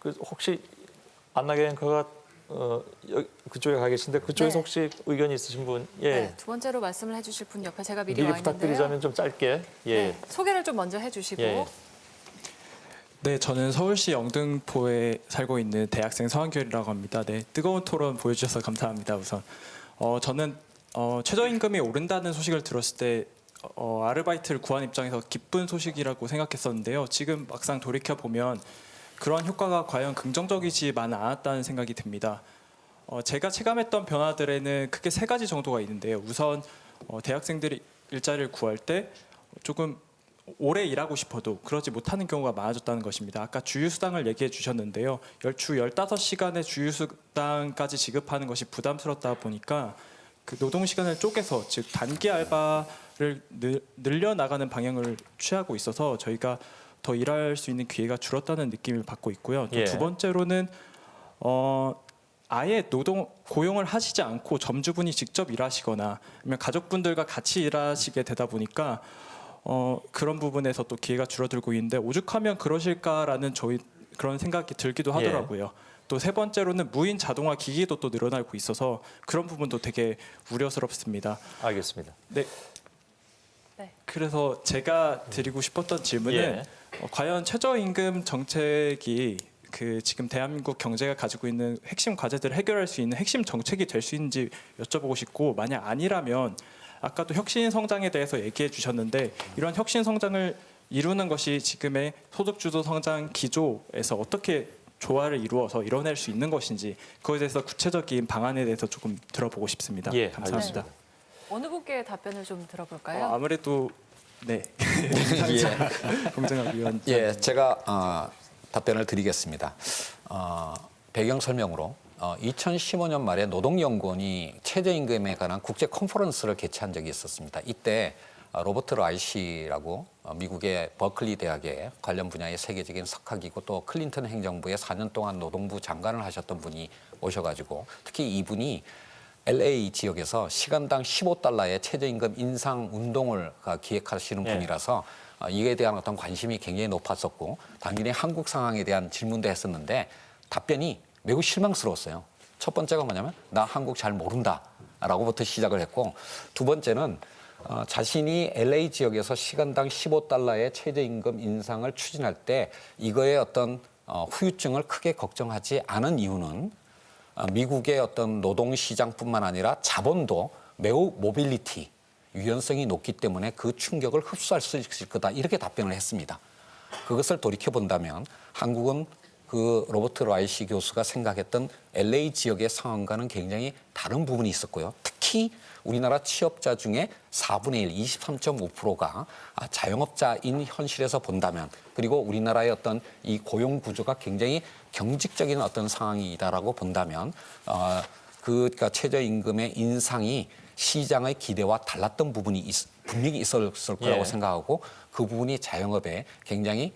그 혹시 안나게 앵커가 그쪽에 가 계신데 그쪽에서 네. 혹시 의견이 있으신 분? 예. 네, 두 번째로 말씀을 해주실 분 옆에 제가 미리 미리 와 있는데요. 부탁드리자면 좀 짧게. 예. 네, 소개를 좀 먼저 해주시고. 예. 네, 저는 서울시 영등포에 살고 있는 대학생 서한결이라고 합니다. 네, 뜨거운 토론 보여주셔서 감사합니다. 우선 저는 최저임금이 오른다는 소식을 들었을 때 아르바이트를 구한 입장에서 기쁜 소식이라고 생각했었는데요. 지금 막상 돌이켜 보면 그러한 효과가 과연 긍정적이지만은 않았다는 생각이 듭니다. 제가 체감했던 변화들에는 크게 세 가지 정도가 있는데요. 우선 대학생들이 일자리를 구할 때 조금 오래 일하고 싶어도 그러지 못하는 경우가 많아졌다는 것입니다. 아까 주휴수당을 얘기해 주셨는데요. 주 15시간의 주휴수당까지 지급하는 것이 부담스럽다 보니까 그 노동시간을 쪼개서 즉 단기 알바를 늘려나가는 방향을 취하고 있어서 저희가 더 일할 수 있는 기회가 줄었다는 느낌을 받고 있고요. 또 예. 두 번째로는 아예 고용을 하시지 않고 점주분이 직접 일하시거나 아니면 가족분들과 같이 일하시게 되다 보니까 그런 부분에서 또 기회가 줄어들고 있는데 오죽하면 그러실까라는 그런 생각이 들기도 하더라고요. 또 세 번째로는 무인 자동화 기기도 또 늘어나고 있어서 그런 부분도 되게 우려스럽습니다. 알겠습니다. 네. 네. 그래서 제가 드리고 싶었던 질문은 예. 과연 최저임금 정책이 그 지금 대한민국 경제가 가지고 있는 핵심 과제들을 해결할 수 있는 핵심 정책이 될 수 있는지 여쭤보고 싶고 만약 아니라면 아까도 혁신 성장에 대해서 얘기해 주셨는데 이런 혁신 성장을 이루는 것이 지금의 소득주도 성장 기조에서 어떻게 조화를 이루어서 이뤄낼 수 있는 것인지 그것에 대해서 구체적인 방안에 대해서 조금 들어보고 싶습니다. 예, 감사합니다. 알겠습니다. 어느 분께 답변을 좀 들어볼까요? 아무래도 네. 공정학 위원. 예, 제가 답변을 드리겠습니다. 배경 설명으로 2015년 말에 노동연구원이 최저임금에 관한 국제 컨퍼런스를 개최한 적이 있었습니다. 이때 로버트 라이시라고 미국의 버클리 대학의 관련 분야의 세계적인 석학이고 또 클린턴 행정부의 4년 동안 노동부 장관을 하셨던 분이 오셔가지고 특히 이분이 LA 지역에서 시간당 15달러의 최저임금 인상 운동을 기획하시는 분이라서 이에 대한 어떤 관심이 굉장히 높았었고 당연히 한국 상황에 대한 질문도 했었는데 답변이 매우 실망스러웠어요. 첫 번째가 뭐냐면 나 한국 잘 모른다라고부터 시작을 했고 두 번째는 자신이 LA 지역에서 시간당 15달러의 최저임금 인상을 추진할 때 이거의 어떤 후유증을 크게 걱정하지 않은 이유는 미국의 어떤 노동시장뿐만 아니라 자본도 매우 모빌리티, 유연성이 높기 때문에 그 충격을 흡수할 수 있을 거다 이렇게 답변을 했습니다. 그것을 돌이켜본다면 한국은 그 로버트 라이시 교수가 생각했던 LA 지역의 상황과는 굉장히 다른 부분이 있었고요. 특히 우리나라 취업자 중에 4분의 1, 23.5%가 자영업자인 현실에서 본다면 그리고 우리나라의 어떤 이 고용 구조가 굉장히 경직적인 어떤 상황이다라고 본다면 그러니까 최저임금의 인상이 시장의 기대와 달랐던 부분이 분명히 있었을 거라고 생각하고 그 부분이 자영업에 굉장히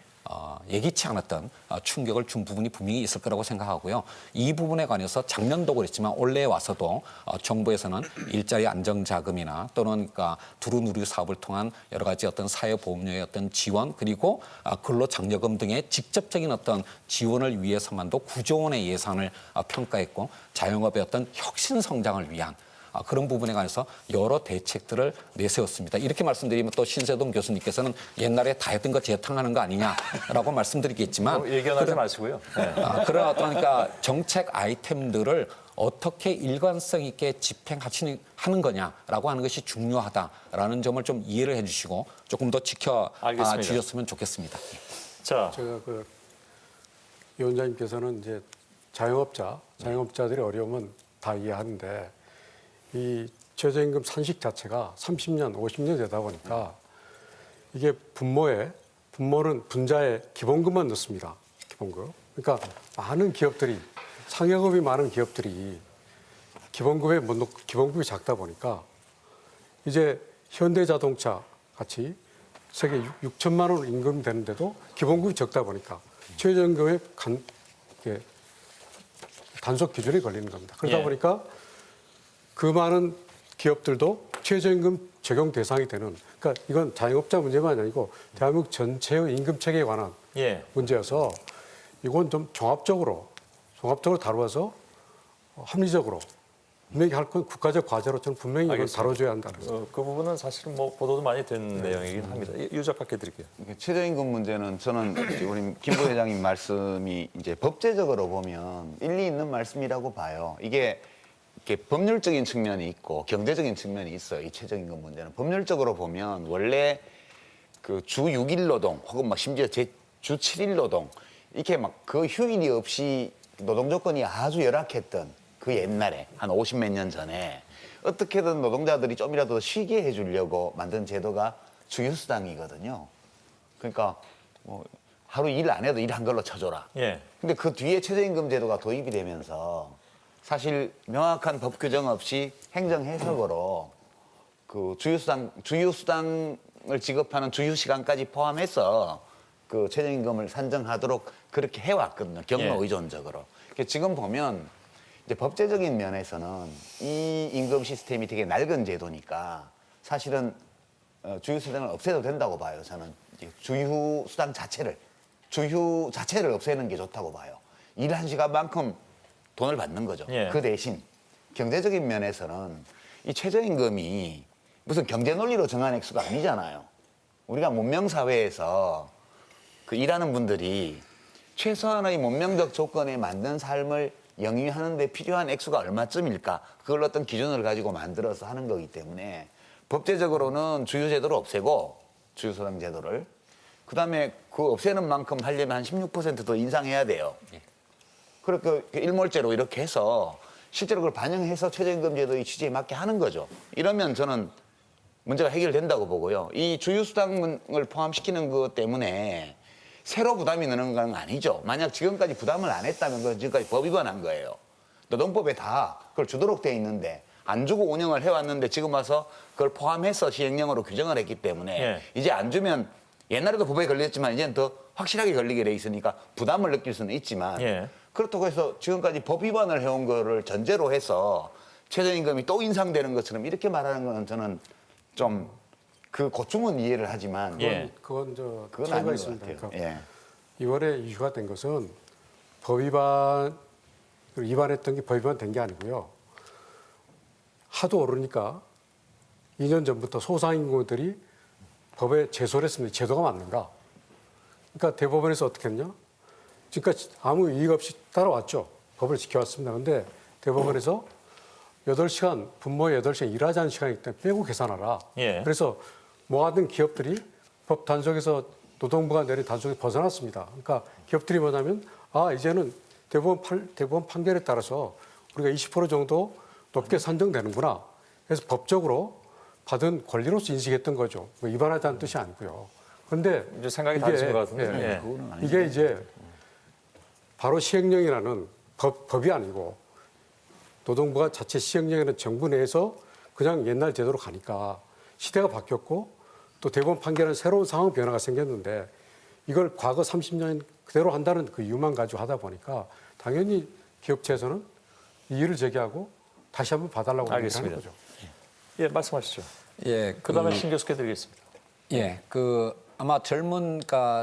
예기치 않았던 충격을 준 부분이 분명히 있을 거라고 생각하고요. 이 부분에 관해서 작년도 그랬지만 올해 와서도 정부에서는 일자리 안정자금이나 또는 그러니까 두루누리 사업을 통한 여러 가지 어떤 사회보험료의 어떤 지원 그리고 근로장려금 등의 직접적인 어떤 지원을 위해서만도 9조 원의 예산을 평가했고 자영업의 어떤 혁신 성장을 위한 그런 부분에 관해서 여러 대책들을 내세웠습니다. 이렇게 말씀드리면 또 신세동 교수님께서는 옛날에 다 했던 거 재탕하는 거 아니냐라고 말씀드리겠지만 예견하지 마시고요. 네. 그런 어떤 그러니까 정책 아이템들을 어떻게 일관성 있게 집행하는 거냐라고 하는 것이 중요하다라는 점을 좀 이해를 해주시고 조금 더 지켜주셨으면 좋겠습니다. 자, 제가 그 위원장님께서는 이제 자영업자들의 어려움은 다 이해하는데 이 최저임금 산식 자체가 30년, 50년 되다 보니까 이게 분모는 분자에 기본급만 넣습니다. 기본급. 그러니까 많은 기업들이 상여급이 많은 기업들이 기본급에 못 넣고 기본급이 작다 보니까 이제 현대자동차 같이 세계 6천만 원 임금이 되는데도 기본급이 적다 보니까 최저임금의 단속 기준이 걸리는 겁니다. 그러다 보니까 그 많은 기업들도 최저임금 적용 대상이 되는 그러니까 이건 자영업자 문제만 아니고 대한민국 전체의 임금 체계에 관한 문제여서 이건 좀 종합적으로 다루어서 합리적으로 분명히 할 건 국가적 과제로 저는 분명히 이걸 알겠습니다. 다뤄줘야 한다는 그 부분은 사실은 뭐 보도도 많이 된 내용이긴 합니다. 유 작가께 드릴게요. 최저임금 문제는 저는 우리 김 부회장님 말씀이 이제 법제적으로 보면 일리 있는 말씀이라고 봐요. 이게 이렇게 법률적인 측면이 있고 경제적인 측면이 있어요. 이 최저임금 문제는 법률적으로 보면 원래 그 주 6일 노동 혹은 막 심지어 주 7일 노동 이렇게 막 그 휴일이 없이 노동 조건이 아주 열악했던 그 옛날에 한 50몇 년 전에 어떻게든 노동자들이 좀이라도 쉬게 해주려고 만든 제도가 주휴수당이거든요. 그러니까 뭐 하루 일 안 해도 일한 걸로 쳐줘라. 예. 근데 그 뒤에 최저임금 제도가 도입이 되면서 사실 명확한 법 규정 없이 행정 해석으로 그 주휴수당을 지급하는 주휴 시간까지 포함해서 그 최저임금을 산정하도록 그렇게 해왔거든요. 경로 예. 의존적으로. 지금 보면 이제 법제적인 면에서는 이 임금 시스템이 되게 낡은 제도니까 사실은 주휴수당을 없애도 된다고 봐요. 저는 이제 주휴수당 자체를 없애는 게 좋다고 봐요. 일한 시간만큼 돈을 받는 거죠. 예. 그 대신 경제적인 면에서는 이 최저임금이 무슨 경제 논리로 정한 액수가 아니잖아요. 우리가 문명사회에서 그 일하는 분들이 최소한의 문명적 조건에 맞는 삶을 영위하는 데 필요한 액수가 얼마쯤일까? 그걸 어떤 기준을 가지고 만들어서 하는 거기 때문에 법제적으로는 주휴제도를 없애고 주휴수당 제도를 그다음에 그 없애는 만큼 하려면 한 16% 더 인상해야 돼요. 그렇게 일몰제로 이렇게 해서 실제로 그걸 반영해서 최저임금 제도의 취지에 맞게 하는 거죠. 이러면 저는 문제가 해결된다고 보고요. 이 주휴수당을 포함시키는 것 때문에 새로 부담이 느는 건 아니죠. 만약 지금까지 부담을 안 했다면 그건 지금까지 법 위반한 거예요. 노동법에 다 그걸 주도록 돼 있는데 안 주고 운영을 해왔는데 지금 와서 그걸 포함해서 시행령으로 규정을 했기 때문에 예. 이제 안 주면 옛날에도 법에 걸렸지만 이제는 더 확실하게 걸리게 돼 있으니까 부담을 느낄 수는 있지만 예. 그렇다고 해서 지금까지 법 위반을 해온 거를 전제로 해서 최저임금이 또 인상되는 것처럼 이렇게 말하는 건 저는 좀 그 고충은 이해를 하지만 예. 그건 그건 차이가 아닌 것 있습니다. 같아요. 그러니까 예. 이번에 이슈가 된 것은 법 위반했던 게 법 위반된 게 아니고요. 하도 오르니까 2년 전부터 소상인구들이 법에 제소를 했습니다. 제도가 맞는가? 그러니까 대법원에서 어떻게 했냐? 지금까지 아무 이의 없이 따라왔죠. 법을 지켜왔습니다. 그런데 대법원에서 8시간, 분모에 8시간 일하자는 시간이기 때문에 빼고 계산하라. 예. 그래서 모아둔 기업들이 법 단속에서 노동부가 내린 단속에서 벗어났습니다. 그러니까 기업들이 뭐냐면 이제는 대법원 판결에 따라서 우리가 20% 정도 높게 산정되는구나. 그래서 법적으로 받은 권리로서 인식했던 거죠. 뭐 위반하자는 뜻이 아니고요. 그런데 이제 생각이 다르신 것 같은데. 예. 이게 이제 바로 시행령이라는 법이 아니고 노동부가 자체 시행령이라는 정부 내에서 그냥 옛날 제도로 가니까 시대가 바뀌었고 또 대법원 판결은 새로운 상황 변화가 생겼는데 이걸 과거 30년 그대로 한다는 그 이유만 가지고 하다 보니까 당연히 기업체에서는 이의를 제기하고 다시 한번 봐달라고 얘기하는 알겠습니다. 거죠. 예, 말씀하시죠. 예, 그다음에 신 교수께 드리겠습니다. 예, 아마 젊은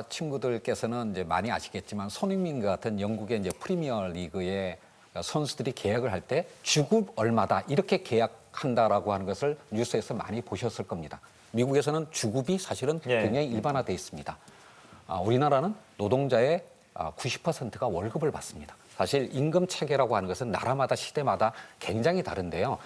친구들께서는 이제 많이 아시겠지만 손흥민과 같은 영국의 이제 프리미어 리그의 선수들이 계약을 할 때 주급 얼마다 이렇게 계약한다라고 하는 것을 뉴스에서 많이 보셨을 겁니다. 미국에서는 주급이 사실은 예. 굉장히 일반화되어 있습니다. 우리나라는 노동자의 90%가 월급을 받습니다. 사실 임금 체계라고 하는 것은 나라마다 시대마다 굉장히 다른데요.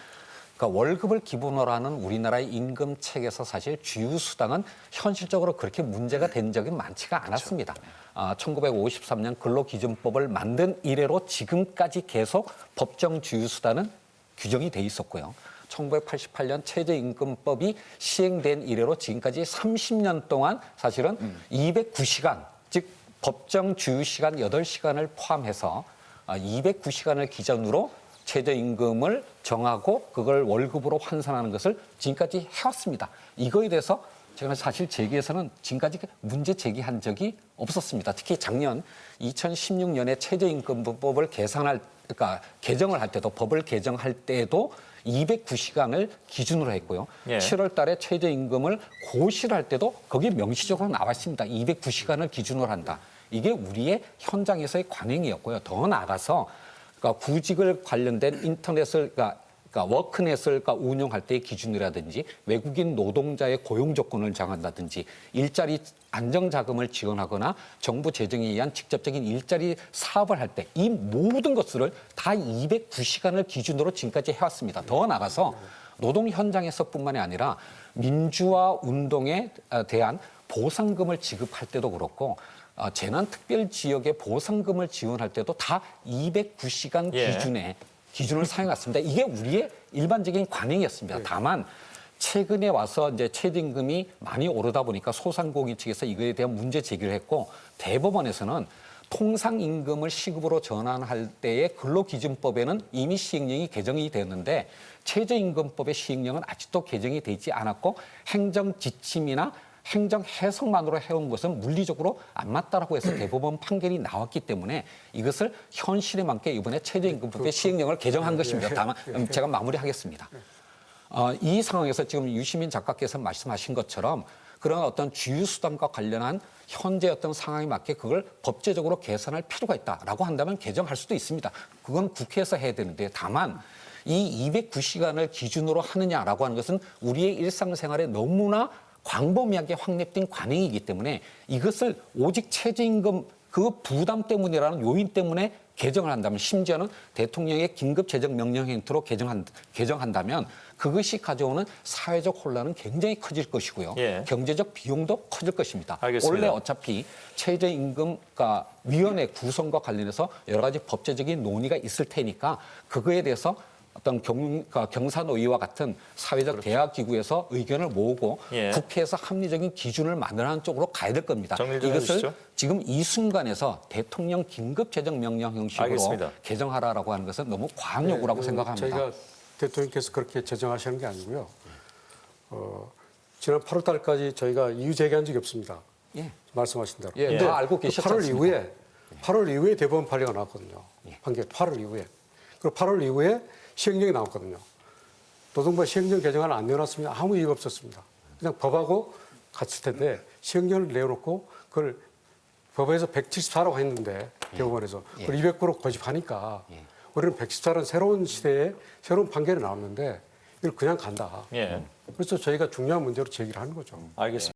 그러니까 월급을 기본으로 하는 우리나라의 임금 체계에서 사실 주휴수당은 현실적으로 그렇게 문제가 된 적이 많지가 않았습니다. 1953년 근로기준법을 만든 이래로 지금까지 계속 법정 주휴수당은 규정이 돼 있었고요. 1988년 최저임금법이 시행된 이래로 지금까지 30년 동안 사실은 209시간, 즉 법정 주휴시간 8시간을 포함해서 209시간을 기준으로 최저임금을 정하고 그걸 월급으로 환산하는 것을 지금까지 해왔습니다. 이거에 대해서 제가 사실 제기에서는 지금까지 문제 제기한 적이 없었습니다. 특히 작년 2016년에 최저임금법을 개정을 할 때도 법을 개정할 때도 209시간을 기준으로 했고요. 예. 7월 달에 최저임금을 고시할 때도 거기 명시적으로 나와 있습니다. 209시간을 기준으로 한다. 이게 우리의 현장에서의 관행이었고요. 더 나아가서 그러니까 구직을 관련된 인터넷을 그러니까 워크넷을 운영할 때의 기준이라든지 외국인 노동자의 고용 조건을 정한다든지 일자리 안정자금을 지원하거나 정부 재정에 의한 직접적인 일자리 사업을 할 때 이 모든 것들을 다 209시간을 기준으로 지금까지 해왔습니다. 더 나아가서 노동 현장에서뿐만이 아니라 민주화 운동에 대한 보상금을 지급할 때도 그렇고 재난특별 지역의 보상금을 지원할 때도 다 209시간 예. 기준을 사용했습니다. 이게 우리의 일반적인 관행이었습니다. 다만 최근에 와서 이제 최저임금이 많이 오르다 보니까 소상공인 측에서 이거에 대한 문제 제기를 했고 대법원에서는 통상임금을 시급으로 전환할 때의 근로기준법에는 이미 시행령이 개정이 되었는데 최저임금법의 시행령은 아직도 개정이 되지 않았고 행정지침이나 행정 해석만으로 해온 것은 물리적으로 안 맞다라고 해서 대법원 판결이 나왔기 때문에 이것을 현실에 맞게 이번에 최저임금법의 시행령을 개정한 것입니다. 다만 제가 마무리하겠습니다. 이 상황에서 지금 유시민 작가께서 말씀하신 것처럼 그런 어떤 주유수단과 관련한 현재 어떤 상황에 맞게 그걸 법제적으로 개선할 필요가 있다라고 한다면 개정할 수도 있습니다. 그건 국회에서 해야 되는데 다만 이 209시간을 기준으로 하느냐라고 하는 것은 우리의 일상생활에 너무나 광범위하게 확립된 관행이기 때문에 이것을 오직 최저임금 그 부담 때문이라는 요인 때문에 개정을 한다면 심지어는 대통령의 긴급 재정 명령 행태로 개정한다면 그것이 가져오는 사회적 혼란은 굉장히 커질 것이고요. 예. 경제적 비용도 커질 것입니다. 알겠습니다. 원래 어차피 최저임금가 위원회 구성과 관련해서 여러 가지 법제적인 논의가 있을 테니까 그거에 대해서 어떤 경사노위와 같은 사회적 대화 기구에서 의견을 모으고 예. 국회에서 합리적인 기준을 만들어가는 쪽으로 가야 될 겁니다. 정리 좀 이것을 해주시죠. 지금 이 순간에서 대통령 긴급 재정 명령 형식으로 알겠습니다. 개정하라라고 하는 것은 너무 과한 요구라고 생각합니다. 저희가 대통령께서 그렇게 제정하시는 게 아니고요. 지난 8월 달까지 저희가 이유 제기한 적이 없습니다. 예. 말씀하신 대로. 예, 근데 다 알고 계셨지 8월 않습니까? 이후에 8월 이후에 대법원 판례가 나왔거든요. 판결 8월 이후에. 그리고 8월 이후에 시행령이 나왔거든요. 노동부 시행령 개정안을 안 내놨으면 아무 이유가 없었습니다. 그냥 법하고 같을 텐데 시행령을 내놓고 그걸 법에서 174라고 했는데 대법원에서 그걸 200%로 고집하니까 우리는 114라는 새로운 시대에 새로운 판결이 나왔는데 이걸 그냥 간다. 예. 그래서 저희가 중요한 문제로 제기를 하는 거죠. 알겠습니다.